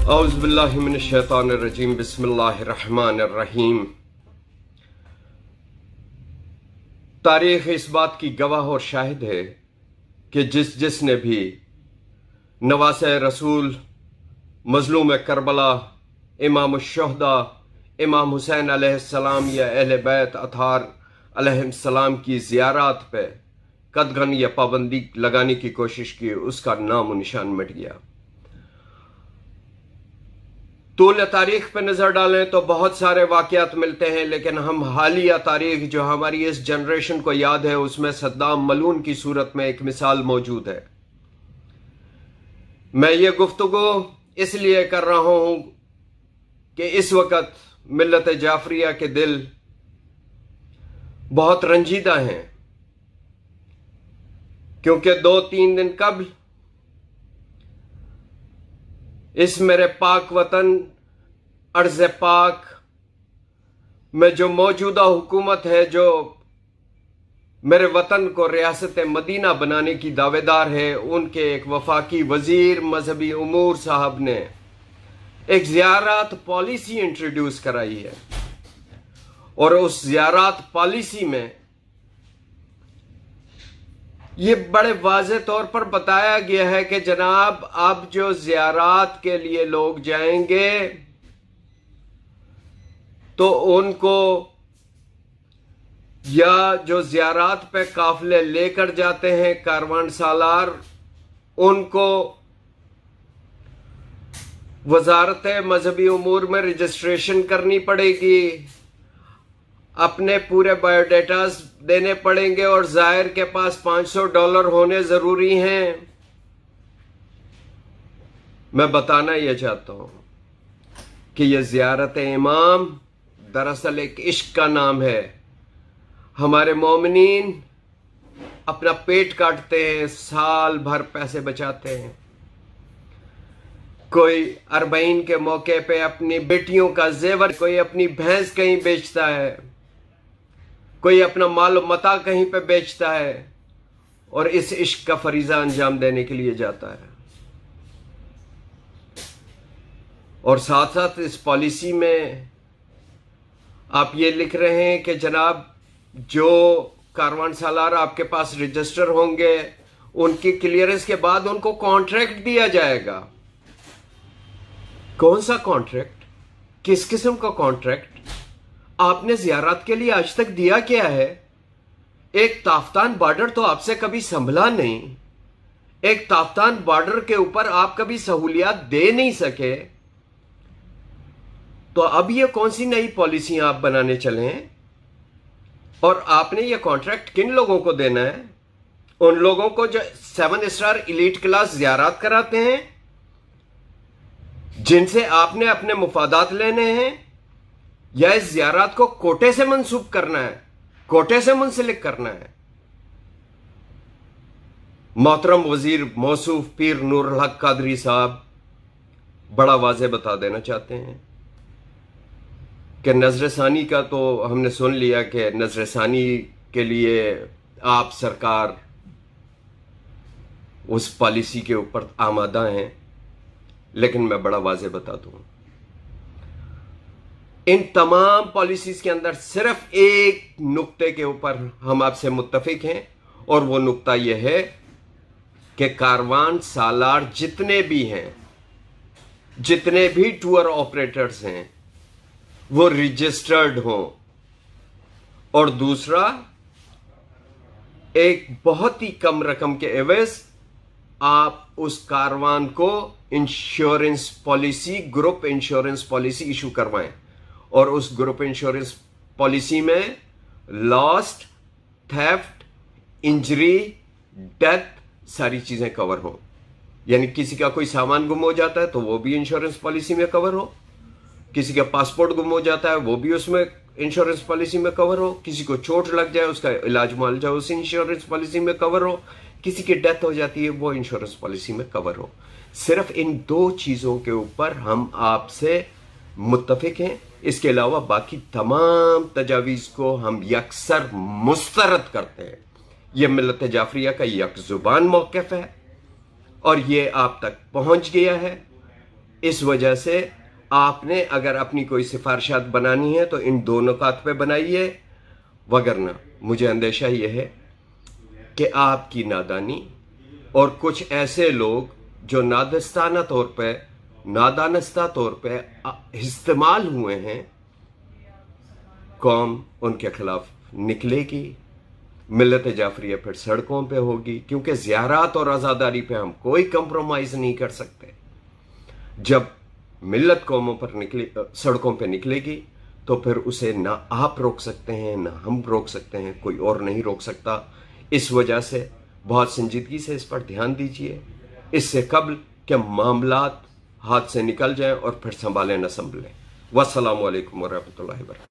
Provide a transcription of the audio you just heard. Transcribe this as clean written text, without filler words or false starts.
औज़ुबिल्लाहि मिनश्शैतानिर्रजीम बिस्मिल्लाहिर्रहमानिर्रहीम। तारीख इस बात की गवाह और शाहिद है कि जिसने भी नवासे रसूल, मजलूम करबला, इमाम शुहदा, इमाम हुसैन अलैहिस्सलाम या अहले बैत अतार अलैहिस्सलाम की ज़ियारत पे कदगन या पाबंदी लगाने की कोशिश की, उसका नाम निशान मिट गया। तूल तारीख पर नजर डालें तो बहुत सारे वाकयात मिलते हैं, लेकिन हम हालिया तारीख जो हमारी इस जनरेशन को याद है उसमें सद्दाम मलून की सूरत में एक मिसाल मौजूद है। मैं ये गुफ्तगू इसलिए कर रहा हूं कि इस वक्त मिल्लत जाफरिया के दिल बहुत रंजीदा हैं, क्योंकि 2-3 दिन कबल इस मेरे पाक वतन अर्ज़ पाक में जो मौजूदा हुकूमत है, जो मेरे वतन को रियासत मदीना बनाने की दावेदार है, उनके एक वफाकी वजीर मजहबी उमूर साहब ने एक ज़ियारत पॉलिसी इंट्रोड्यूस कराई है। और उस ज़ियारत पॉलिसी में ये बड़े वाज़े तौर पर बताया गया है कि जनाब, अब जो ज़ियारत के लिए लोग जाएंगे तो उनको, या जो ज़ियारत पे काफिले लेकर जाते हैं कारवान सालार, उनको वजारत मजहबी उमूर में रजिस्ट्रेशन करनी पड़ेगी, अपने पूरे बायोडाटास देने पड़ेंगे और जाहिर के पास $500 होने जरूरी हैं। मैं बताना यह चाहता हूं कि यह ज़ियारत इमाम दरअसल एक इश्क का नाम है। हमारे मोमिनीन अपना पेट काटते हैं, साल भर पैसे बचाते हैं। कोई अरबईन के मौके पे अपनी बेटियों का जेवर, कोई अपनी भैंस कहीं बेचता है, कोई अपना माल मता कहीं पे बेचता है और इस इश्क का फरीजा अंजाम देने के लिए जाता है। और साथ साथ इस पॉलिसी में आप ये लिख रहे हैं कि जनाब, जो कारवान सालार आपके पास रजिस्टर होंगे, उनकी क्लियरेंस के बाद उनको कॉन्ट्रैक्ट दिया जाएगा। कौन सा कॉन्ट्रैक्ट? किस किस्म का कॉन्ट्रैक्ट? आपने ज़ियारत के लिए आज तक दिया क्या है? एक ताफ्तान बॉर्डर तो आपसे कभी संभला नहीं। एक ताफ्तान बॉर्डर के ऊपर आप कभी सहूलियात दे नहीं सके, तो अब ये कौन सी नई पॉलिसी आप बनाने चले हैं? और आपने ये कॉन्ट्रैक्ट किन लोगों को देना है? उन लोगों को जो 7 स्टार इलीट क्लास ज़ियारत कराते हैं, जिनसे आपने अपने मुफादात लेने हैं, या इस ज़ियारत को कोटे से मंसूब करना है, कोटे से मुंसलिक करना है? मोहतरम वजीर मौसूफ पीर नूरुल हक कादरी साहब बड़ा वाज़े बता देना चाहते हैं कि नजरसानी का तो हमने सुन लिया कि नजरसानी के लिए आप सरकार उस पॉलिसी के ऊपर आमादा हैं, लेकिन मैं बड़ा वाज़े बता दूं, इन तमाम पॉलिसीज के अंदर सिर्फ एक नुक्ते के ऊपर हम आपसे मुत्तफिक हैं, और वो नुक्ता यह है कि कारवान सालार जितने भी हैं, जितने भी टूर ऑपरेटर्स हैं, वो रजिस्टर्ड हों। और दूसरा, एक बहुत ही कम रकम के एवज आप उस कारवान को insurance policy, group insurance policy issue करवाएं, और उस ग्रुप इंश्योरेंस पॉलिसी में लॉस्ट, थेफ्ट, इंजरी, डेथ सारी चीजें कवर हो। यानी किसी का कोई सामान गुम हो जाता है तो वो भी इंश्योरेंस पॉलिसी में कवर हो, किसी का पासपोर्ट गुम हो जाता है वो भी उसमें इंश्योरेंस पॉलिसी में कवर हो, किसी को चोट लग जाए उसका इलाज मुआवजा जाए उस इंश्योरेंस पॉलिसी में कवर हो, किसी की डेथ हो जाती है वो इंश्योरेंस पॉलिसी में कवर हो। सिर्फ इन 2 चीजों के ऊपर हम आपसे मुत्तफिक हैं। इसके अलावा बाकी तमाम तजावीज़ को हम यकसर मुस्तरद करते हैं। यह मिल्लत जाफरिया का यकजुबान मौक़िफ़ है और ये आप तक पहुंच गया है। इस वजह से आपने अगर अपनी कोई सिफारिशात बनानी है तो इन 2 नुकात पे बनाइए, वगरना मुझे अंदेशा यह है कि आपकी नादानी और कुछ ऐसे लोग जो नादानस्ता तौर पे इस्तेमाल हुए हैं, कौम उनके खिलाफ निकलेगी, मिल्लत जाफरिया फिर सड़कों पे होगी, क्योंकि ज़ियारात और आज़ादारी पे हम कोई कंप्रोमाइज नहीं कर सकते। जब मिल्लत कौमों पर सड़कों पे निकलेगी तो फिर उसे ना आप रोक सकते हैं ना हम रोक सकते हैं, कोई और नहीं रोक सकता। इस वजह से बहुत संजीदगी से इस पर ध्यान दीजिए, इससे कबल के मामलात हाथ से निकल जाएं और फिर संभालें न संभलें। वस्सलामु अलैकुम वरहमतुल्लाहि वबरकातुहू।